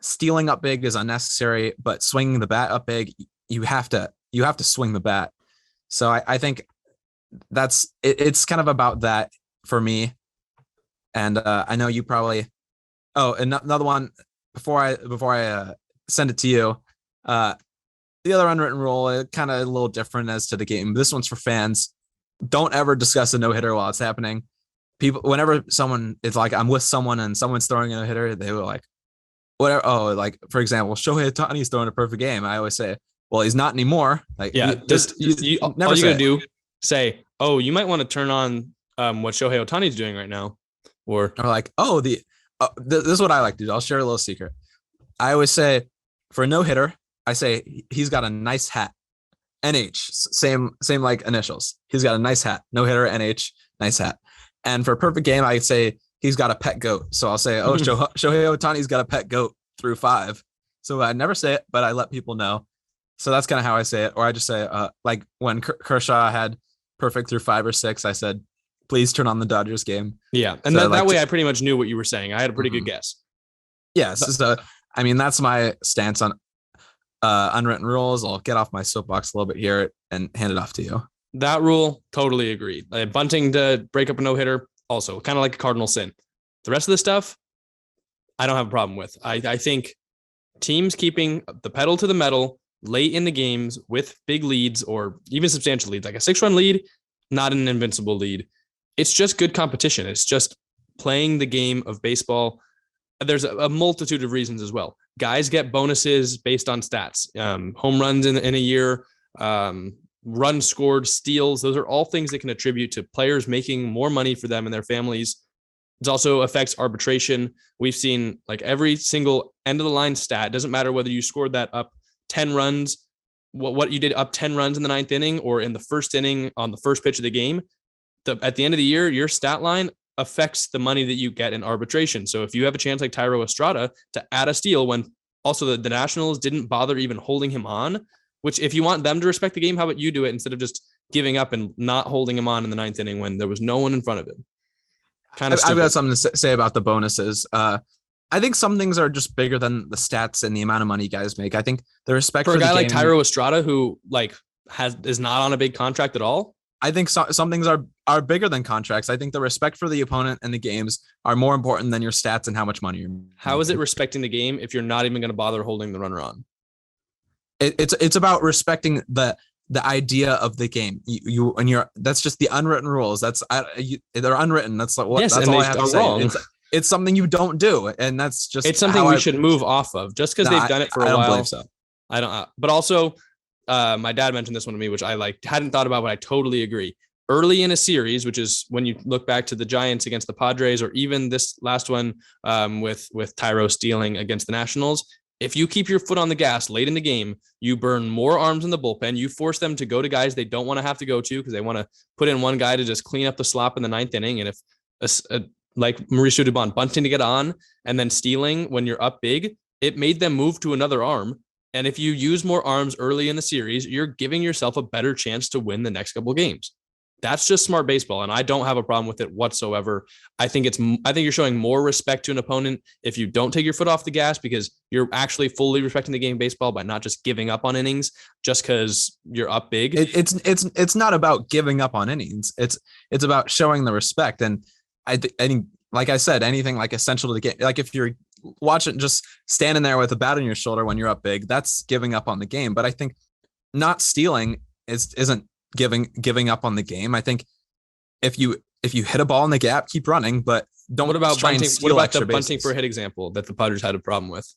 stealing up big is unnecessary, but swinging the bat up big, you have to swing the bat. So I think that's it. It's kind of about that for me. And I know you probably, another one before I send it to you, the other unwritten rule, kind of a little different as to the game. This one's for fans. Don't ever discuss a no-hitter while it's happening. People, whenever someone is like, I'm with someone and someone's throwing a no-hitter, they were like, whatever. Oh, like, for example, Shohei Ohtani's throwing a perfect game. I always say, well, he's not anymore. Like, yeah, all you gotta do, say, oh, you might want to turn on what Shohei Ohtani's doing right now. Or like, this is what I like to do. I'll share a little secret. I always say, for a no-hitter, I say he's got a nice hat. NH, same like initials. He's got a nice hat. No-hitter, NH, nice hat. And for a perfect game, I say he's got a pet goat. So I'll say, Shohei Ohtani's got a pet goat through 5. So I never say it, but I let people know. So that's kind of how I say it. Or I just say, like when Kershaw had perfect through 5 or 6, I said, please turn on the Dodgers game. Yeah. And so that way I pretty much knew what you were saying. I had a pretty good guess. Yes. So, I mean, that's my stance on unwritten rules. I'll get off my soapbox a little bit here and hand it off to you. That rule, totally agreed. Bunting to break up a no-hitter, also kind of like a cardinal sin. The rest of the stuff, I don't have a problem with. I think teams keeping the pedal to the metal late in the games with big leads or even substantial leads, like a 6-run lead, not an invincible lead. It's just good competition. It's just playing the game of baseball. There's a multitude of reasons as well. Guys get bonuses based on stats, home runs in a year, runs scored, steals. Those are all things that can attribute to players making more money for them and their families. It also affects arbitration. We've seen like every single end of the line stat. Doesn't matter whether you scored that up 10 runs, what you did up 10 runs in the 9th inning or in the first inning on the first pitch of the game. At the end of the year, your stat line affects the money that you get in arbitration. So if you have a chance like Thairo Estrada to add a steal when also the Nationals didn't bother even holding him on, which if you want them to respect the game, how about you do it instead of just giving up and not holding him on in the 9th inning when there was no one in front of him? I've got something to say about the bonuses. I think some things are just bigger than the stats and the amount of money guys make. I think the respect for a guy the like game, Thairo Estrada, who like is not on a big contract at all. I think some things are bigger than contracts. I think the respect for the opponent and the games are more important than your stats and how much money you're making. How is it respecting the game if you're not even going to bother holding the runner on? It's about respecting the idea of the game. That's just the unwritten rules. They're unwritten. That's like what. Yes, that's all I have to say. Wrong. It's something you don't do, and that's just it's something we should move off of. Just because they've done it for a while. I don't believe so. I don't. But also, my dad mentioned this one to me, which I hadn't thought about, but I totally agree. Early in a series, which is when you look back to the Giants against the Padres, or even this last one with Thairo stealing against the Nationals. If you keep your foot on the gas late in the game, you burn more arms in the bullpen. You force them to go to guys they don't want to have to go to because they want to put in one guy to just clean up the slop in the 9th inning. And if like Mauricio Dubon bunting to get on and then stealing when you're up big, it made them move to another arm. And if you use more arms early in the series, you're giving yourself a better chance to win the next couple of games. That's just smart baseball, and I don't have a problem with it whatsoever. I think you're showing more respect to an opponent if you don't take your foot off the gas, because you're actually fully respecting the game of baseball by not just giving up on innings just because you're up big. It's not about giving up on innings. It's about showing the respect. And I think, like I said, anything like essential to the game, like if you're watching, just standing there with a bat on your shoulder when you're up big, that's giving up on the game. But I think not stealing isn't giving up on the game. I think if you hit a ball in the gap, keep running, but don't. What about bunting? What about the bunting bases. for a hit example that the Padres had a problem with?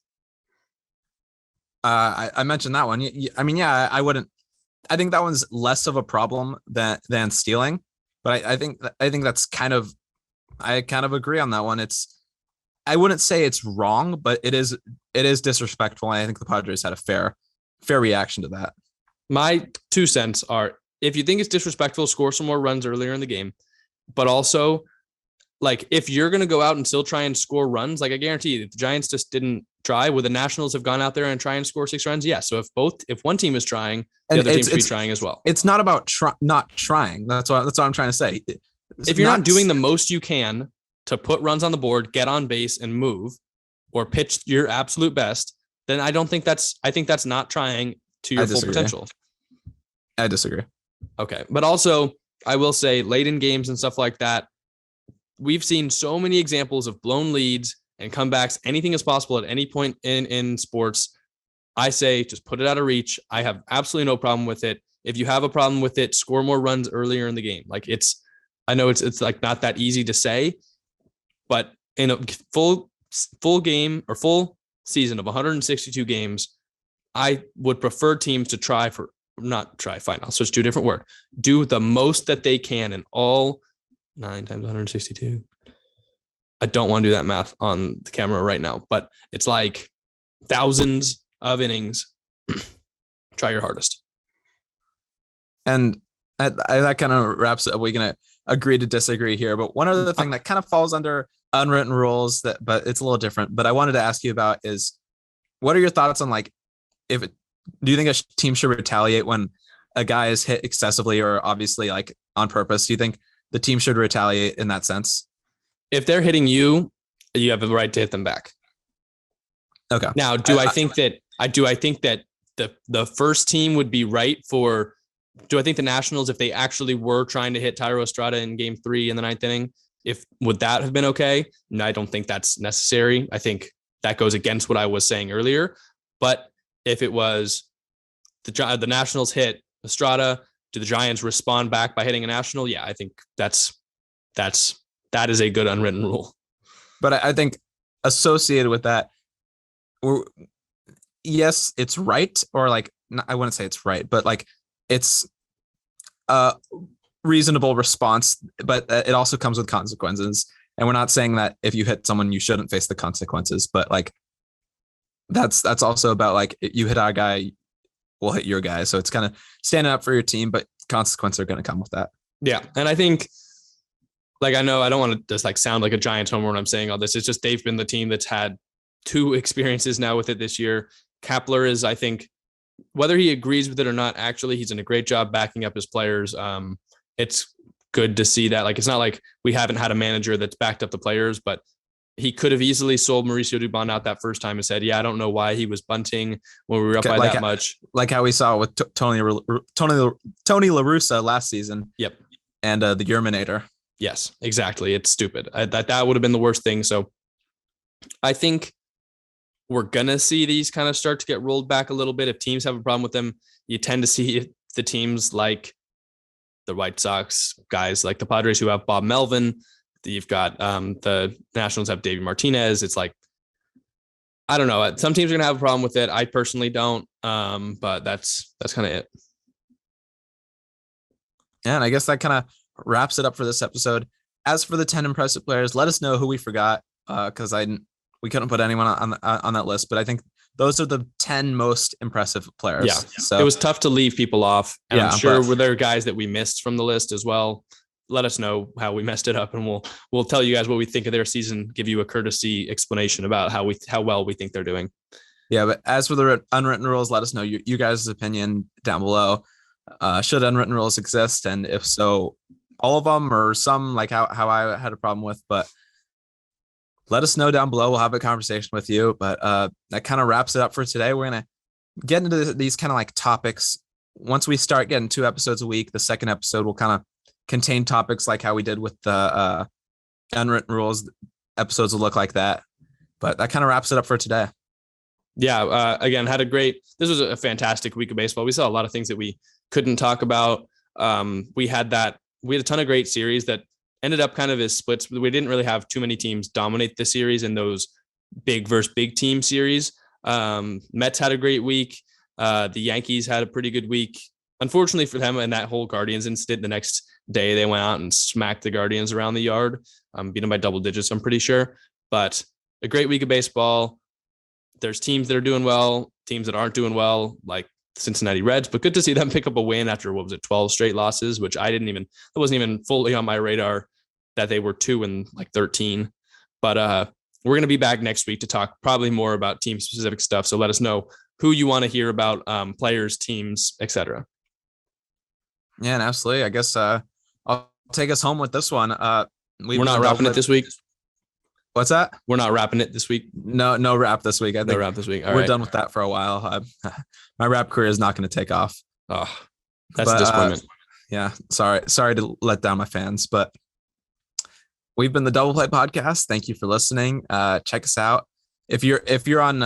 I mentioned that one. I mean, yeah, I wouldn't. I think that one's less of a problem than stealing, but I think that's I kind of agree on that one. I wouldn't say it's wrong, but it is disrespectful. And I think the Padres had a fair reaction to that. My 2 cents are, if you think it's disrespectful, score some more runs earlier in the game. But also, like, if you're going to go out and still try and score runs, like I guarantee you, if the Giants just didn't try, would the Nationals have gone out there and try and score 6 runs? Yeah. So if one team is trying, the other team should be trying as well. It's not about not trying. That's what I'm trying to say. If you're not doing the most you can to put runs on the board, get on base and move, or pitch your absolute best, then I think that's not trying to your full potential. I disagree. Okay. But also, I will say, late in games and stuff like that, we've seen so many examples of blown leads and comebacks. Anything is possible at any point in sports. I say just put it out of reach. I have absolutely no problem with it. If you have a problem with it, score more runs earlier in the game. Like, I know it's like not that easy to say, but in a full game or full season of 162 games, I would prefer teams to I'll switch to a different word. Do the most that they can in all 9 times 162. I don't want to do that math on the camera right now, but it's like thousands of innings. Try your hardest. And that kind of wraps up. We're going to agree to disagree here. But one other thing that kind of falls under unwritten rules, but it's a little different, but I wanted to ask you about is, what are your thoughts on, like, do you think a team should retaliate when a guy is hit excessively or obviously like on purpose? Do you think the team should retaliate in that sense? If they're hitting you, you have the right to hit them back. Okay. Now, I think that the first team would be right for, do I think the Nationals, if they actually were trying to hit Thairo Estrada in game 3 in the 9th inning, would that have been okay? No, I don't think that's necessary. I think that goes against what I was saying earlier. But if it was the Nationals hit Estrada, do the Giants respond back by hitting a National? Yeah, I think that is a good unwritten rule. But I think associated with that, yes, it's right, or like, I wouldn't say it's right, but like it's a reasonable response, but it also comes with consequences. And we're not saying that if you hit someone, you shouldn't face the consequences, but like that's also about, like, you hit our guy, we'll hit your guy. So it's kind of standing up for your team, but consequences are going to come with that. Yeah. And I think, like, I know I don't want to just like sound like a Giants homer when I'm saying all this. It's just they've been the team that's had 2 experiences now with it this year. Kapler is, I think, whether he agrees with it or not, actually, he's done a great job backing up his players. It's good to see that. Like, it's not like we haven't had a manager that's backed up the players, but he could have easily sold Mauricio Dubon out that first time and said, yeah, I don't know why he was bunting when we were up by that much. Like how we saw with Tony La Russa last season. Yep. And the Yerminator. Yes, exactly. It's stupid. That would have been the worst thing. So I think we're going to see these kind of start to get rolled back a little bit. If teams have a problem with them, you tend to see the teams like the White Sox, guys like the Padres who have Bob Melvin. You've got the Nationals have Davey Martinez. It's like, I don't know. Some teams are going to have a problem with it. I personally don't. But that's kind of it. And I guess that kind of wraps it up for this episode. As for the 10 impressive players, let us know who we forgot, because we couldn't put anyone on that list. But I think those are the 10 most impressive players. Yeah. So it was tough to leave people off. And I'm sure there are guys that we missed from the list as well. let us know how we messed it up, and we'll tell you guys what we think of their season, give you a courtesy explanation about how well we think they're doing. Yeah, but as for the unwritten rules, let us know you guys' opinion down below. Should unwritten rules exist? And if so, all of them or some, like how I had a problem with, but let us know down below. We'll have a conversation with you. But that kind of wraps it up for today. We're going to get into these kind of like topics. Once we start getting 2 episodes a week, the second episode will kind of contain topics like how we did with the unwritten rules. Episodes will look like that. But that kind of wraps it up for today. Yeah. Again, this was a fantastic week of baseball. We saw a lot of things that we couldn't talk about. We had a ton of great series that ended up kind of as splits. We didn't really have too many teams dominate the series in those big versus big team series. Mets had a great week. The Yankees had a pretty good week. Unfortunately for them, and that whole Guardians incident, the next day they went out and smacked the Guardians around the yard, beat them by double digits, I'm pretty sure. But a great week of baseball. There's teams that are doing well, teams that aren't doing well, like Cincinnati Reds, but good to see them pick up a win after 12 straight losses, which that wasn't even fully on my radar that they were 2-13. But we're going to be back next week to talk probably more about team specific stuff. So let us know who you want to hear about, players, teams, etc. Yeah, and absolutely. I guess I'll take us home with this one. We're not wrapping it this week. What's that? We're not wrapping it this week. No wrap this week. I think no wrap this week. We're done with that for a while. My rap career is not going to take off. Oh, that's a disappointment. Yeah, sorry to let down my fans, but we've been the Double Play Podcast. Thank you for listening. Check us out. If you're on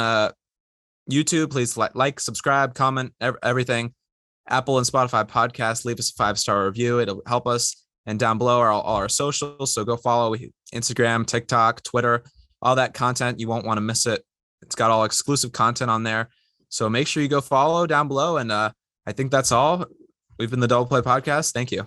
YouTube, please like, subscribe, comment, everything. Apple and Spotify podcast, leave us a 5-star review. It'll help us. And down below are all our socials. So go follow Instagram, TikTok, Twitter, all that content. You won't want to miss it. It's got all exclusive content on there. So make sure you go follow down below. And I think that's all. We've been the Double Play Podcast. Thank you.